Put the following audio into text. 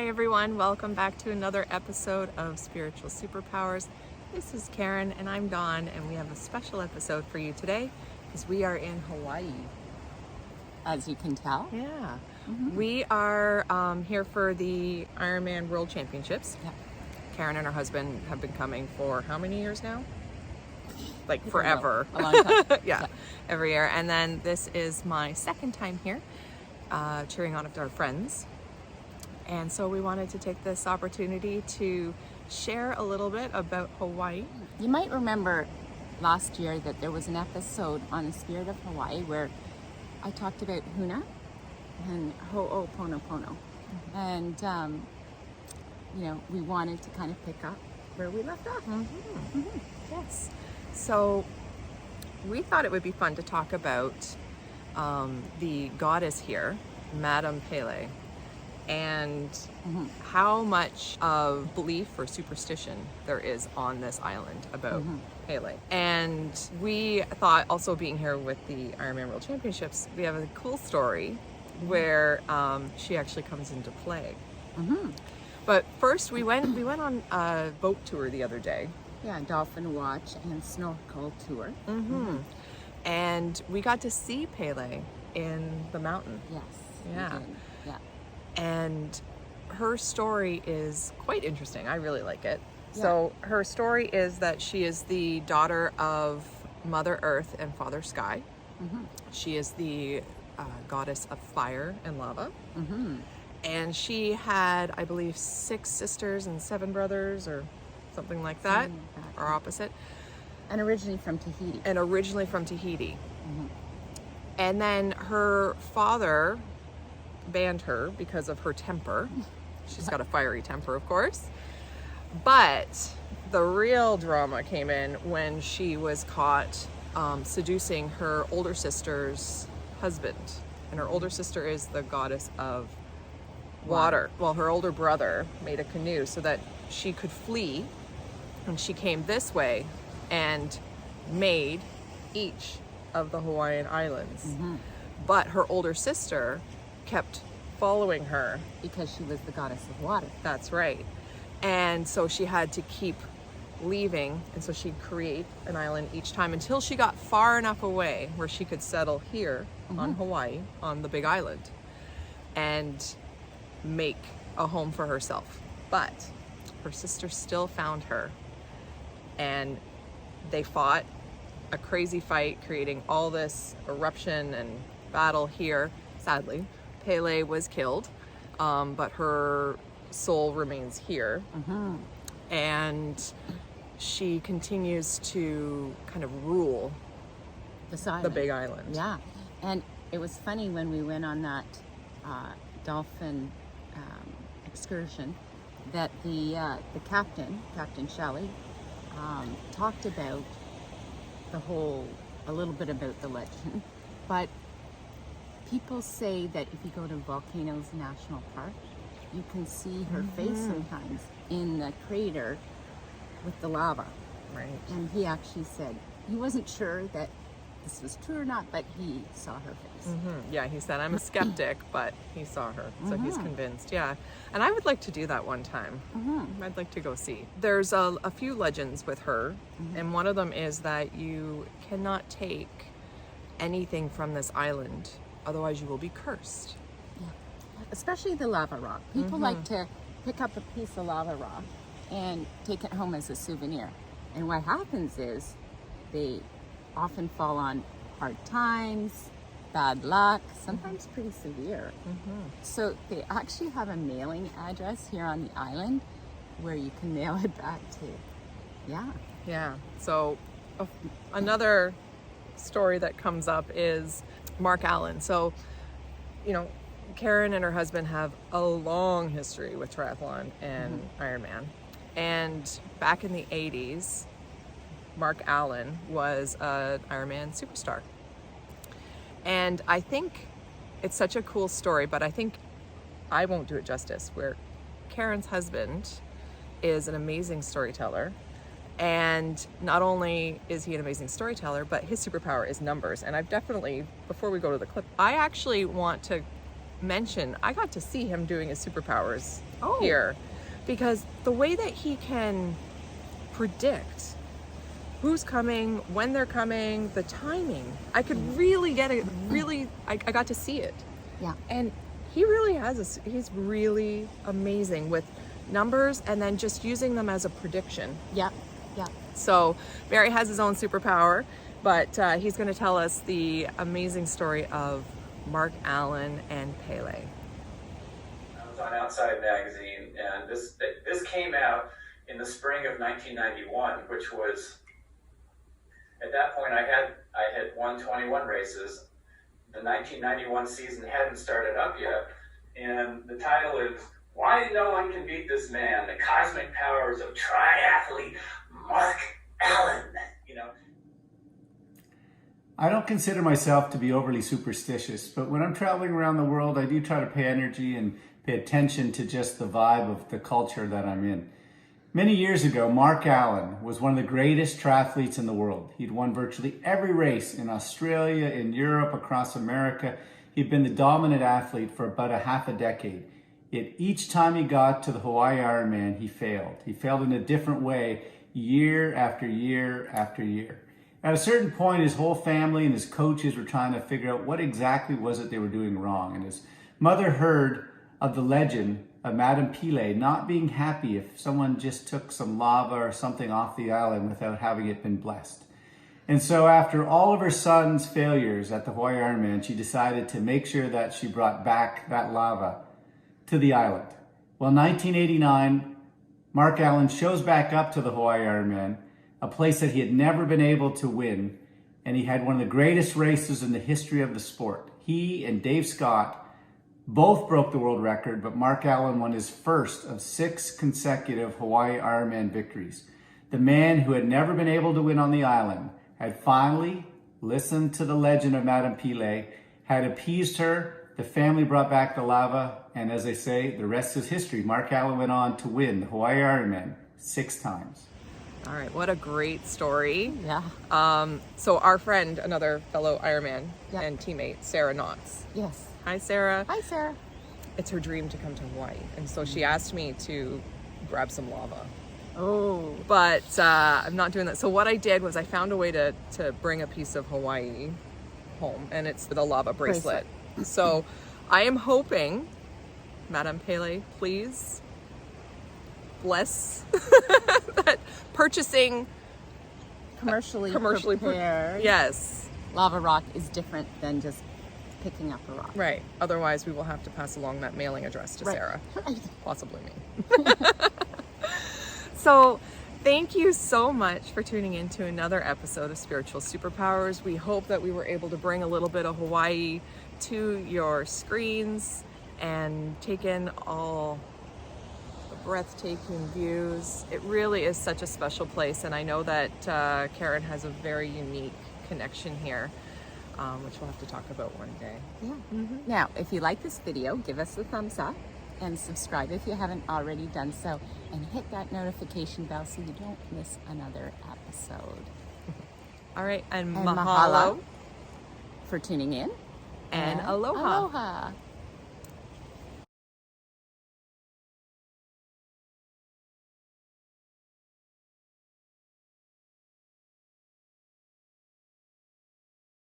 Hi everyone, welcome back to another episode of Spiritual Superpowers. This is Karen and I'm Dawn, and we have a special episode for you today because we are in Hawaii. As you can tell. Yeah. We are here for the Ironman World Championships. Yeah. Karen and her husband have been coming for how many years now? Like forever. A long time. Yeah, every year. And then this is my second time here, cheering on our friends. And so we wanted to take this opportunity to share a little bit about Hawaii. You might remember last year that there was an episode on the Spirit of Hawaii where I talked about Huna and Ho'oponopono. And, we wanted to kind of pick up where we left off. Yes. So we thought it would be fun to talk about the goddess here, Madame Pele, and how much of belief or superstition there is on this island about Pele. And we thought, also being here with the Ironman World Championships, we have a cool story where she actually comes into play. But first, we went on a boat tour the other day. Yeah, dolphin watch and snorkel tour. And we got to see Pele in the mountain. Yes. Yeah. We did. Yeah. And her story is quite interesting. I really like it. Yeah. So her story is that she is the daughter of Mother Earth and Father Sky. She is the goddess of fire and lava. And she had, I believe, 6 sisters and 7 brothers or something like that, or opposite. And originally from Tahiti. And then her father banned her because of her temper. She's got a fiery temper, of course. But the real drama came in when she was caught seducing her older sister's husband. And her older sister is the goddess of water. Well, her older brother made a canoe so that she could flee. And she came this way and made each of the Hawaiian islands. But her older sister kept following her. Because she was the goddess of water. That's right. And so she had to keep leaving, and so she'd create an island each time until she got far enough away where she could settle here on Hawaii, on the Big Island, and make a home for herself. But her sister still found her, and they fought a crazy fight, creating all this eruption and battle here. Sadly, Pele was killed, but her soul remains here. And she continues to kind of rule the Big Island. Yeah. And it was funny when we went on that dolphin excursion that the captain, Captain Shelley, talked about a little bit about the legend. But people say that if you go to Volcanoes National Park, you can see her face sometimes in the crater with the lava. Right. And he actually said he wasn't sure that this was true or not, but he saw her face. Yeah, he said, I'm a skeptic, but he saw her, so he's convinced. Yeah, and I would like to do that one time. I'd like to go see. There's a few legends with her, and one of them is that you cannot take anything from this island, otherwise you will be cursed. Yeah. Especially the lava rock. People like to pick up a piece of lava rock and take it home as a souvenir. And what happens is they often fall on hard times, bad luck, sometimes pretty severe. So they actually have a mailing address here on the island where you can mail it back to. Yeah. So another story that comes up is Mark Allan. So, Karen and her husband have a long history with triathlon and Ironman. And back in the 80s, Mark Allan was an Ironman superstar. And I think it's such a cool story, but I think I won't do it justice, where Karen's husband is an amazing storyteller. And not only is he an amazing storyteller, but his superpower is numbers. And I've definitely, before we go to the clip, I actually want to mention, I got to see him doing his superpowers Oh. here, because the way that he can predict who's coming, when they're coming, the timing, I could really get it. Really, I got to see it. Yeah. And he really he's really amazing with numbers and then just using them as a prediction. Yeah. Yeah. So Barry has his own superpower, but he's going to tell us the amazing story of Mark Allan and Pele. I was on Outside Magazine, and this came out in the spring of 1991, which was, at that point I had won 21 races. The 1991 season hadn't started up yet, and the title is "Why No One Can Beat This Man: The Cosmic Powers of Triathlete Mark Allan." You know. I don't consider myself to be overly superstitious, but when I'm traveling around the world, I do try to pay energy and pay attention to just the vibe of the culture that I'm in. Many years ago, Mark Allan was one of the greatest triathletes in the world. He'd won virtually every race in Australia, in Europe, across America. He'd been the dominant athlete for about a half a decade. Yet each time he got to the Hawaii Ironman, he failed. He failed in a different way, year after year after year. At a certain point, his whole family and his coaches were trying to figure out what exactly was it they were doing wrong. And his mother heard of the legend of Madame Pele not being happy if someone just took some lava or something off the island without having it been blessed. And so after all of her son's failures at the Hawaii Ironman, she decided to make sure that she brought back that lava to the island. Well, 1989, Mark Allan shows back up to the Hawaii Ironman, a place that he had never been able to win, and he had one of the greatest races in the history of the sport. He and Dave Scott both broke the world record, but Mark Allan won his first of 6 consecutive Hawaii Ironman victories. The man who had never been able to win on the island had finally listened to the legend of Madame Pele, had appeased her, the family brought back the lava, and as they say, the rest is history. Mark Allan went on to win the Hawaii Ironman 6 times. All right, what a great story. Yeah. So our friend, another fellow Ironman Yeah. and teammate, Sarah Knotts. Yes. Hi, Sarah. Hi, Sarah. It's her dream to come to Hawaii, and so she asked me to grab some lava. Oh. But I'm not doing that. So what I did was I found a way to bring a piece of Hawaii home, and it's the lava bracelet. So I am hoping, Madame Pele, please bless that purchasing Commercially prepared yes, lava rock is different than just picking up a rock. right. Otherwise, we will have to pass along that mailing address to Right. Sarah, Right. possibly me. So thank you so much for tuning in to another episode of Spiritual Superpowers. We hope that we were able to bring a little bit of Hawaii to your screens and take in all the breathtaking views. It really is such a special place, and I know that Karen has a very unique connection here, which we'll have to talk about one day. Yeah. Now, if you like this video, give us a thumbs up and subscribe if you haven't already done so, and hit that notification bell so you don't miss another episode. All right, and And mahalo for tuning in. and aloha. Aloha.